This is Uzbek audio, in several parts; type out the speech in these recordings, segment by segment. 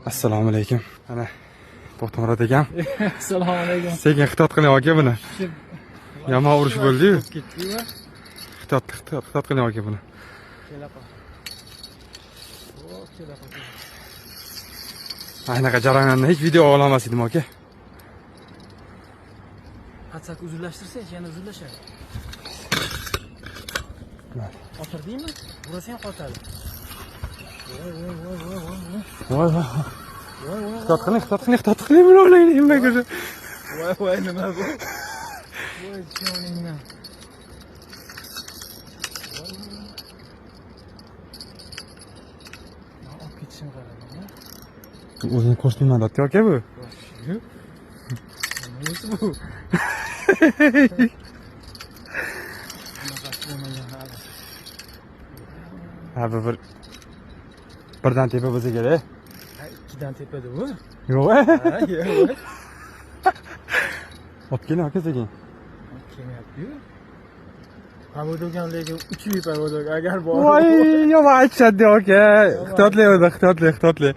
Assalomu alaykum. Ana To'xtamurod akam. Assalomu alaykum. Sekin xitob qiling aka buni. Yomon urush bo'ldi-yu. Xitob qiling aka buni. Aynaqa jarayonni hech video ola olmas edim aka. Qatsak uzunlashtirsa, yana uzunlashadi. Otirdingmi? Burasi ham qotadi. Voy. Xitob qiling buni o'ylaydi nimaga. Voy nima bu? Voy joningni. Olib ketishim qarang. O'zini ko'rsatmayman aka bu. Nima bu? Ha bu birdan tepa bo'lsa kerak. Ikkidan tepada bu. Yo'q. Ha, yo'q. Olib keling aka sekin. Kelmayapti-yu. Pavodogan lekin uchib pavodog agar bor. Voy, yomon aytishadi aka. Xitotli o'zi, xitotli.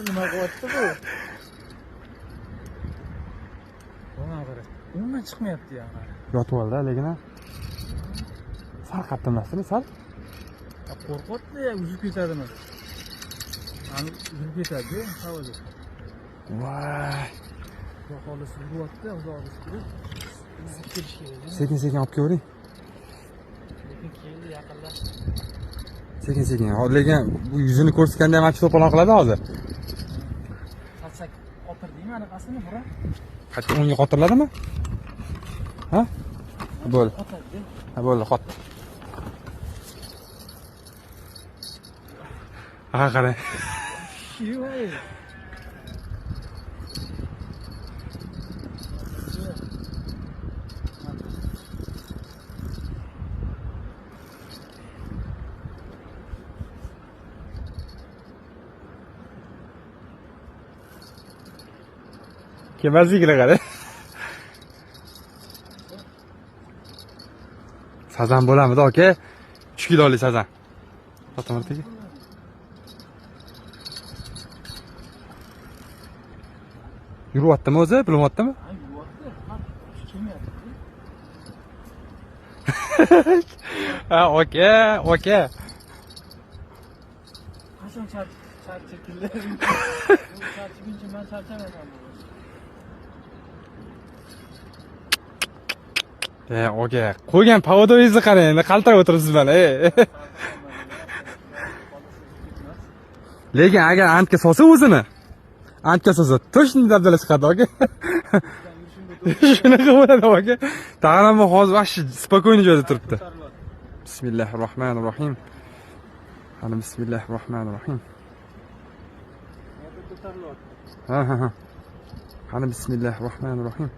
Nima qilyapti bu? Mana qara. Umuman chiqmayapti ya. Yotib oldi lekin. Sal qattiqlasini, sal. Qo'rqyapti, uzib ketadimi? Ani uzib ketadi, havoda. Voy. Xolis uryapti, uzoq turib. Uzib ketish kerak. Sekin olib kelavering. Lekin keldi yaqinlab. Sekin. Lekin bu yuzini ko'rsatganda ham achib to'polon qiladi hozir. Qatsak otirdingmi anaqasini bura? Qattiq unga qotiriladimi? Ha? Bo'ldi. Otadi. Ha bo'ldi, qotdi. Ha qarang. Yo'q. Kemazliklar qarang. Sazan bo'lamidi aka? 3 kilolik sazan. To'xtamurod. Yuryaptimi o'zi? Bilmayaptimi? Ha, aka. Qachon charchakinlar? Charchaguncha men charchamadim. Aka, qo'ygan pavodoyingizni qarang, endi qaltirab o'tiribsiz mana. Lekin agar antga solsa o'zini, точно dabdala chiqadi aka. Shunaqa bo'ladi aka. Tag'in hozir vashi spokойный joyda turibdi. Bismillahirrohmanirrohim. Ana bismillahirrohmanirrohim. Ha. Ana bismillahirrohmanirrohim.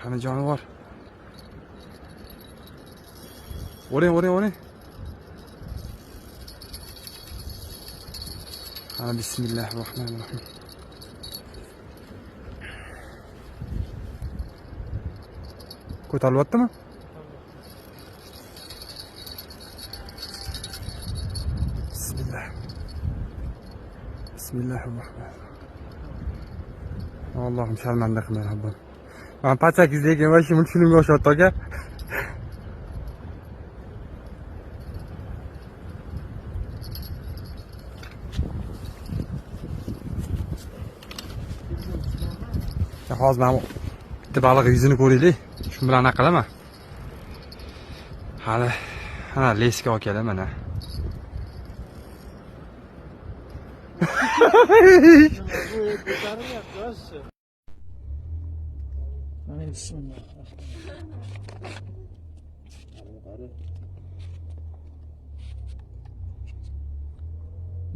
Qani jonivor. O'ring. Ana bismillahirrohmanirrohim. Ko'tarilyaptimi? Bismillahirrohmanirrohim. Allohim sharmanda qilma Robbim. Men pachakingizdagi vashi multfilmga o'xshatdi aka. Hozir men bitta baliq yuzini ko'raylik. Shu bilan anaqa qilaman. Hali ana leska okalar mana.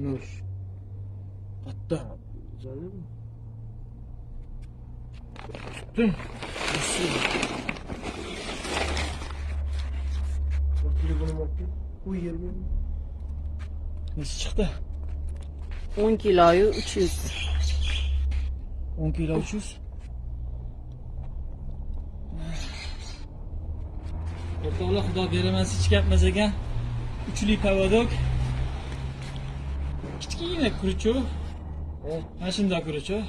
Nush. Katta. Nesi çıktı? 10 kiloyu 300. 10 kilo 300. O'rtoqlar, xudo beramas hech gapmas ekan. Uchli поводок. Kichkina крючок. Mana shunday крючок.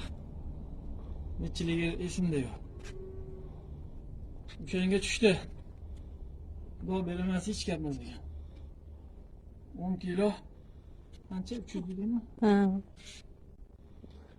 Nechiligi esimda yo'q. O'shanga tushdi. Xudo beramas hech gapmas ekan. 10 kilo. Qancha? 300 dedingmi? Ha.